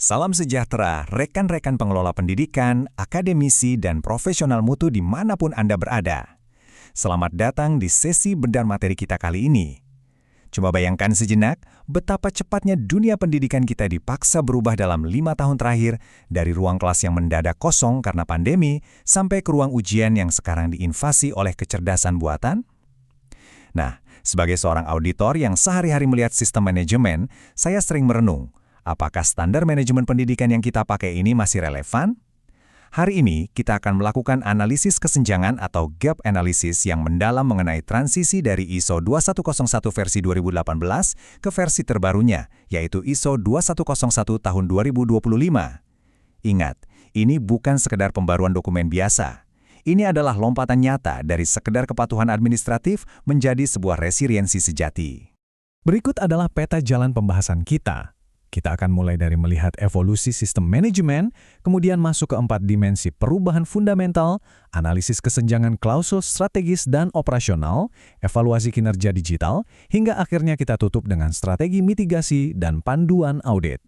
Salam sejahtera, rekan-rekan pengelola pendidikan, akademisi, dan profesional mutu dimanapun Anda berada. Selamat datang di sesi bedah materi kita kali ini. Coba bayangkan sejenak betapa cepatnya dunia pendidikan kita dipaksa berubah dalam 5 tahun terakhir, dari ruang kelas yang mendadak kosong karena pandemi, sampai ke ruang ujian yang sekarang diinvasi oleh kecerdasan buatan. Nah, sebagai seorang auditor yang sehari-hari melihat sistem manajemen, saya sering merenung, apakah standar manajemen pendidikan yang kita pakai ini masih relevan? Hari ini, kita akan melakukan analisis kesenjangan atau gap analysis yang mendalam mengenai transisi dari ISO 2101 versi 2018 ke versi terbarunya, yaitu ISO 2101 tahun 2025. Ingat, ini bukan sekedar pembaruan dokumen biasa. Ini adalah lompatan nyata dari sekedar kepatuhan administratif menjadi sebuah resiliensi sejati. Berikut adalah peta jalan pembahasan kita. Kita akan mulai dari melihat evolusi sistem manajemen, kemudian masuk ke 4 dimensi perubahan fundamental, analisis kesenjangan klausul strategis dan operasional, evaluasi kinerja digital, hingga akhirnya kita tutup dengan strategi mitigasi dan panduan audit.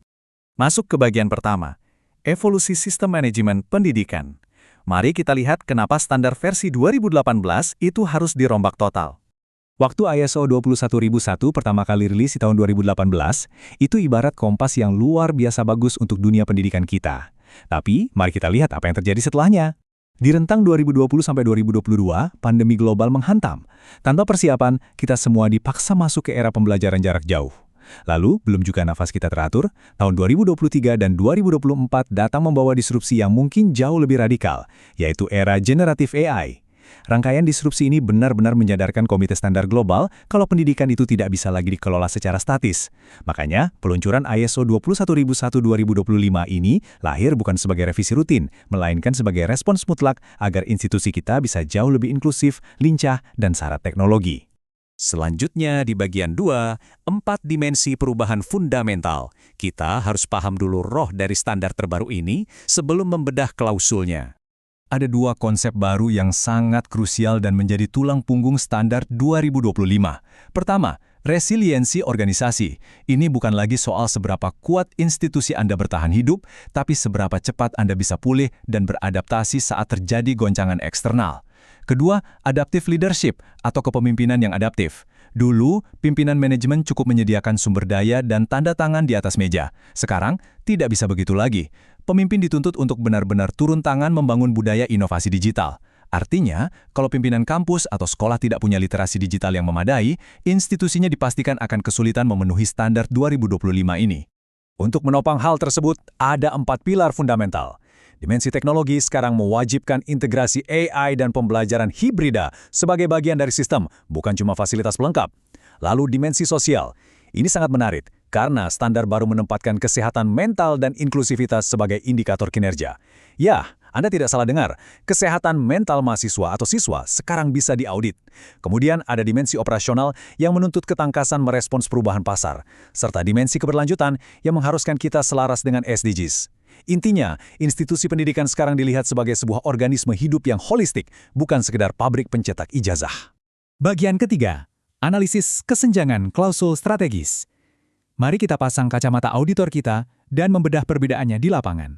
Masuk ke bagian pertama, evolusi sistem manajemen pendidikan. Mari kita lihat kenapa standar versi 2018 itu harus dirombak total. Waktu ISO 21001 pertama kali rilis di tahun 2018, itu ibarat kompas yang luar biasa bagus untuk dunia pendidikan kita. Tapi, mari kita lihat apa yang terjadi setelahnya. Di rentang 2020 sampai 2022, pandemi global menghantam. Tanpa persiapan, kita semua dipaksa masuk ke era pembelajaran jarak jauh. Lalu, belum juga nafas kita teratur, tahun 2023 dan 2024 datang membawa disrupsi yang mungkin jauh lebih radikal, yaitu era generatif AI. Rangkaian disrupsi ini benar-benar menyadarkan Komite Standar Global kalau pendidikan itu tidak bisa lagi dikelola secara statis. Makanya, peluncuran ISO 21001-2025 ini lahir bukan sebagai revisi rutin, melainkan sebagai respons mutlak agar institusi kita bisa jauh lebih inklusif, lincah, dan syarat teknologi. Selanjutnya di bagian 2, 4 dimensi perubahan fundamental. Kita harus paham dulu roh dari standar terbaru ini sebelum membedah klausulnya. Ada 2 konsep baru yang sangat krusial dan menjadi tulang punggung standar 2025. Pertama, resiliensi organisasi. Ini bukan lagi soal seberapa kuat institusi Anda bertahan hidup, tapi seberapa cepat Anda bisa pulih dan beradaptasi saat terjadi goncangan eksternal. Kedua, adaptive leadership atau kepemimpinan yang adaptif. Dulu, pimpinan manajemen cukup menyediakan sumber daya dan tanda tangan di atas meja. Sekarang, tidak bisa begitu lagi. Pemimpin dituntut untuk benar-benar turun tangan membangun budaya inovasi digital. Artinya, kalau pimpinan kampus atau sekolah tidak punya literasi digital yang memadai, institusinya dipastikan akan kesulitan memenuhi standar 2025 ini. Untuk menopang hal tersebut, ada 4 pilar fundamental. Dimensi teknologi sekarang mewajibkan integrasi AI dan pembelajaran hibrida sebagai bagian dari sistem, bukan cuma fasilitas pelengkap. Lalu dimensi sosial. Ini sangat menarik, karena standar baru menempatkan kesehatan mental dan inklusivitas sebagai indikator kinerja. Ya, Anda tidak salah dengar, kesehatan mental mahasiswa atau siswa sekarang bisa diaudit. Kemudian ada dimensi operasional yang menuntut ketangkasan merespons perubahan pasar, serta dimensi keberlanjutan yang mengharuskan kita selaras dengan SDGs. Intinya, institusi pendidikan sekarang dilihat sebagai sebuah organisme hidup yang holistik, bukan sekedar pabrik pencetak ijazah. Bagian ketiga, analisis kesenjangan klausul strategis. Mari kita pasang kacamata auditor kita dan membedah perbedaannya di lapangan.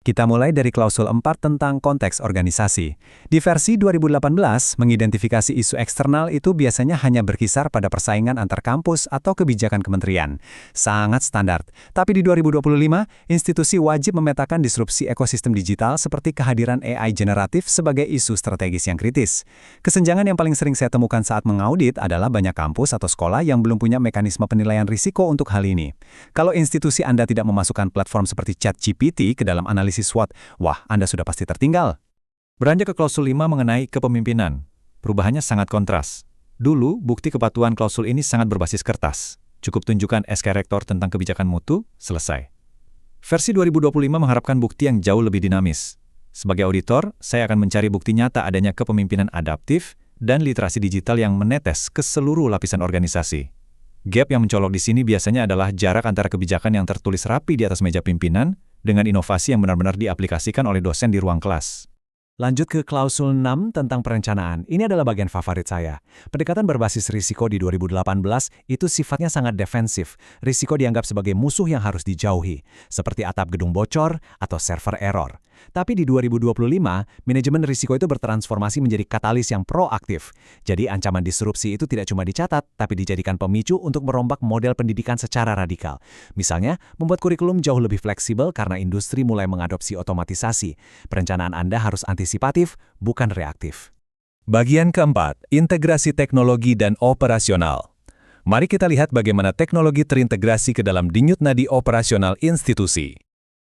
Kita mulai dari klausul 4 tentang konteks organisasi. Di versi 2018, mengidentifikasi isu eksternal itu biasanya hanya berkisar pada persaingan antar kampus atau kebijakan kementerian. Sangat standar. Tapi di 2025, institusi wajib memetakan disrupsi ekosistem digital seperti kehadiran AI generatif sebagai isu strategis yang kritis. Kesenjangan yang paling sering saya temukan saat mengaudit adalah banyak kampus atau sekolah yang belum punya mekanisme penilaian risiko untuk hal ini. Kalau institusi Anda tidak memasukkan platform seperti ChatGPT ke dalam analisis SWOT, wah, Anda sudah pasti tertinggal. Beranjak ke klausul 5 mengenai kepemimpinan. Perubahannya sangat kontras. Dulu, bukti kepatuhan klausul ini sangat berbasis kertas. Cukup tunjukkan SK Rektor tentang kebijakan mutu, selesai. Versi 2025 mengharapkan bukti yang jauh lebih dinamis. Sebagai auditor, saya akan mencari bukti nyata adanya kepemimpinan adaptif dan literasi digital yang menetes ke seluruh lapisan organisasi. Gap yang mencolok di sini biasanya adalah jarak antara kebijakan yang tertulis rapi di atas meja pimpinan dengan inovasi yang benar-benar diaplikasikan oleh dosen di ruang kelas. Lanjut ke klausul 6 tentang perencanaan. Ini adalah bagian favorit saya. Pendekatan berbasis risiko di 2018 itu sifatnya sangat defensif. Risiko dianggap sebagai musuh yang harus dijauhi, seperti atap gedung bocor atau server error. Tapi di 2025, manajemen risiko itu bertransformasi menjadi katalis yang proaktif. Jadi ancaman disrupsi itu tidak cuma dicatat, tapi dijadikan pemicu untuk merombak model pendidikan secara radikal. Misalnya, membuat kurikulum jauh lebih fleksibel karena industri mulai mengadopsi otomatisasi. Perencanaan Anda harus antisipatif, bukan reaktif. Bagian keempat, integrasi teknologi dan operasional. Mari kita lihat bagaimana teknologi terintegrasi ke dalam denyut nadi operasional institusi.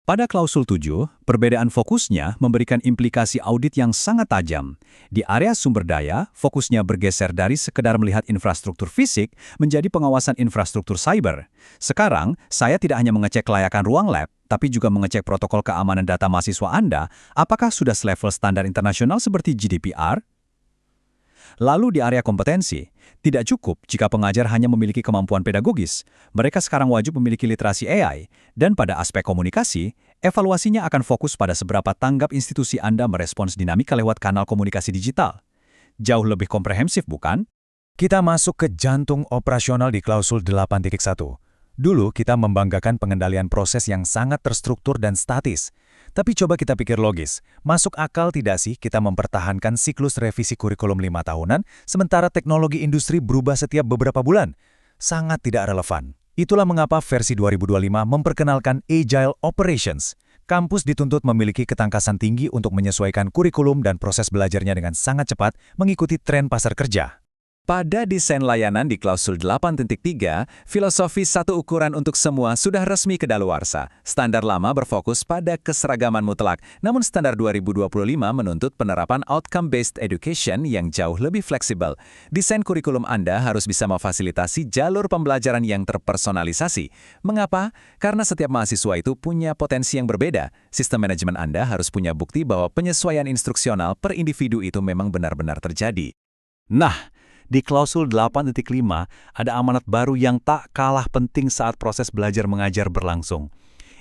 Pada klausul 7, perbedaan fokusnya memberikan implikasi audit yang sangat tajam. Di area sumber daya, fokusnya bergeser dari sekedar melihat infrastruktur fisik menjadi pengawasan infrastruktur cyber. Sekarang, saya tidak hanya mengecek kelayakan ruang lab, tapi juga mengecek protokol keamanan data mahasiswa Anda, apakah sudah selevel standar internasional seperti GDPR? Lalu di area kompetensi, tidak cukup jika pengajar hanya memiliki kemampuan pedagogis. Mereka sekarang wajib memiliki literasi AI, dan pada aspek komunikasi, evaluasinya akan fokus pada seberapa tanggap institusi Anda merespons dinamika lewat kanal komunikasi digital. Jauh lebih komprehensif, bukan? Kita masuk ke jantung operasional di klausul 8.1. Dulu kita membanggakan pengendalian proses yang sangat terstruktur dan statis. Tapi coba kita pikir logis, masuk akal tidak sih kita mempertahankan siklus revisi kurikulum 5 tahunan, sementara teknologi industri berubah setiap beberapa bulan? Sangat tidak relevan. Itulah mengapa versi 2025 memperkenalkan Agile Operations. Kampus dituntut memiliki ketangkasan tinggi untuk menyesuaikan kurikulum dan proses belajarnya dengan sangat cepat mengikuti tren pasar kerja. Pada desain layanan di klausul 8.3, filosofi satu ukuran untuk semua sudah resmi kedaluarsa. Standar lama berfokus pada keseragaman mutlak, namun standar 2025 menuntut penerapan outcome-based education yang jauh lebih fleksibel. Desain kurikulum Anda harus bisa memfasilitasi jalur pembelajaran yang terpersonalisasi. Mengapa? Karena setiap mahasiswa itu punya potensi yang berbeda. Sistem manajemen Anda harus punya bukti bahwa penyesuaian instruksional per individu itu memang benar-benar terjadi. Nah, di klausul 8.5 ada amanat baru yang tak kalah penting saat proses belajar mengajar berlangsung.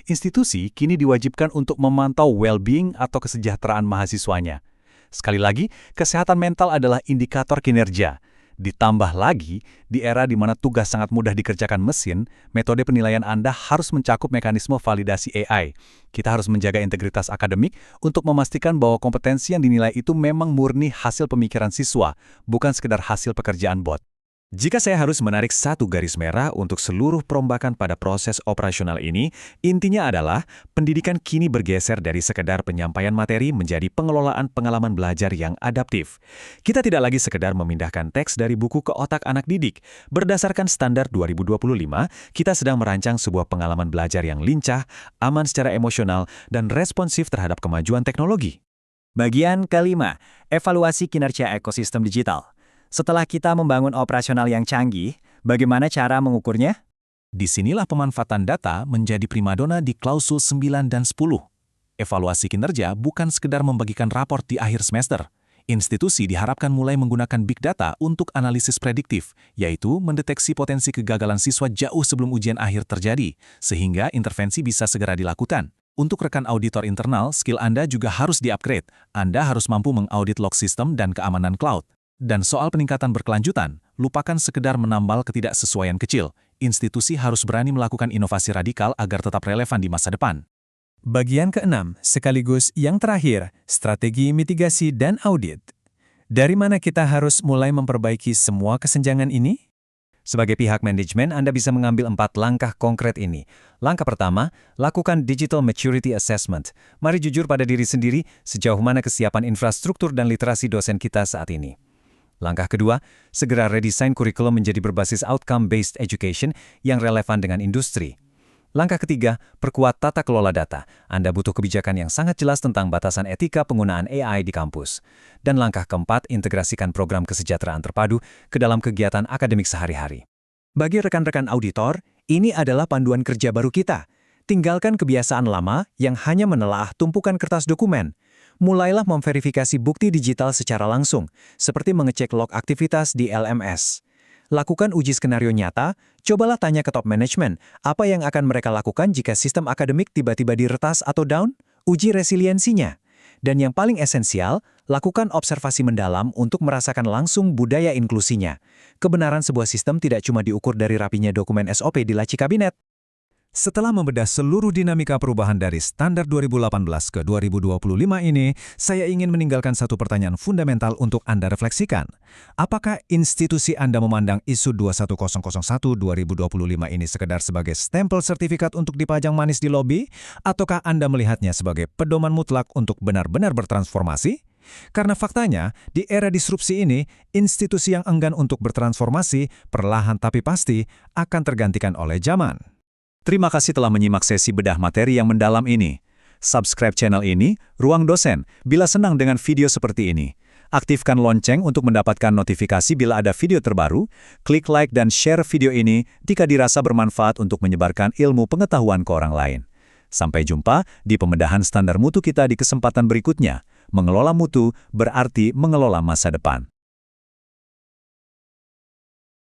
Institusi kini diwajibkan untuk memantau well-being atau kesejahteraan mahasiswanya. Sekali lagi, kesehatan mental adalah indikator kinerja. Ditambah lagi, di era di mana tugas sangat mudah dikerjakan mesin, metode penilaian Anda harus mencakup mekanisme validasi AI. Kita harus menjaga integritas akademik untuk memastikan bahwa kompetensi yang dinilai itu memang murni hasil pemikiran siswa, bukan sekedar hasil pekerjaan bot. Jika saya harus menarik satu garis merah untuk seluruh perombakan pada proses operasional ini, intinya adalah pendidikan kini bergeser dari sekedar penyampaian materi menjadi pengelolaan pengalaman belajar yang adaptif. Kita tidak lagi sekedar memindahkan teks dari buku ke otak anak didik. Berdasarkan standar 2025, kita sedang merancang sebuah pengalaman belajar yang lincah, aman secara emosional, dan responsif terhadap kemajuan teknologi. Bagian kelima, evaluasi kinerja ekosistem digital. Setelah kita membangun operasional yang canggih, bagaimana cara mengukurnya? Disinilah pemanfaatan data menjadi primadona di klausul 9 dan 10. Evaluasi kinerja bukan sekedar membagikan raport di akhir semester. Institusi diharapkan mulai menggunakan big data untuk analisis prediktif, yaitu mendeteksi potensi kegagalan siswa jauh sebelum ujian akhir terjadi, sehingga intervensi bisa segera dilakukan. Untuk rekan auditor internal, skill Anda juga harus di-upgrade. Anda harus mampu mengaudit log sistem dan keamanan cloud. Dan soal peningkatan berkelanjutan, lupakan sekedar menambal ketidaksesuaian kecil. Institusi harus berani melakukan inovasi radikal agar tetap relevan di masa depan. Bagian keenam, sekaligus yang terakhir, strategi mitigasi dan audit. Dari mana kita harus mulai memperbaiki semua kesenjangan ini? Sebagai pihak manajemen, Anda bisa mengambil 4 langkah konkret ini. Langkah pertama, lakukan Digital Maturity Assessment. Mari jujur pada diri sendiri sejauh mana kesiapan infrastruktur dan literasi dosen kita saat ini. Langkah kedua, segera redesign kurikulum menjadi berbasis outcome-based education yang relevan dengan industri. Langkah ketiga, perkuat tata kelola data. Anda butuh kebijakan yang sangat jelas tentang batasan etika penggunaan AI di kampus. Dan langkah keempat, integrasikan program kesejahteraan terpadu ke dalam kegiatan akademik sehari-hari. Bagi rekan-rekan auditor, ini adalah panduan kerja baru kita. Tinggalkan kebiasaan lama yang hanya menelaah tumpukan kertas dokumen. Mulailah memverifikasi bukti digital secara langsung, seperti mengecek log aktivitas di LMS. Lakukan uji skenario nyata, cobalah tanya ke top management, apa yang akan mereka lakukan jika sistem akademik tiba-tiba diretas atau down? Uji resiliensinya. Dan yang paling esensial, lakukan observasi mendalam untuk merasakan langsung budaya inklusinya. Kebenaran sebuah sistem tidak cuma diukur dari rapinya dokumen SOP di laci kabinet. Setelah membedah seluruh dinamika perubahan dari standar 2018 ke 2025 ini, saya ingin meninggalkan satu pertanyaan fundamental untuk Anda refleksikan. Apakah institusi Anda memandang isu 21001 2025 ini sekedar sebagai stempel sertifikat untuk dipajang manis di lobi? Ataukah Anda melihatnya sebagai pedoman mutlak untuk benar-benar bertransformasi? Karena faktanya, di era disrupsi ini, institusi yang enggan untuk bertransformasi, perlahan tapi pasti, akan tergantikan oleh zaman. Terima kasih telah menyimak sesi bedah materi yang mendalam ini. Subscribe channel ini, Ruang Dosen, bila senang dengan video seperti ini. Aktifkan lonceng untuk mendapatkan notifikasi bila ada video terbaru, klik like dan share video ini jika dirasa bermanfaat untuk menyebarkan ilmu pengetahuan ke orang lain. Sampai jumpa di pembedahan standar mutu kita di kesempatan berikutnya. Mengelola mutu berarti mengelola masa depan.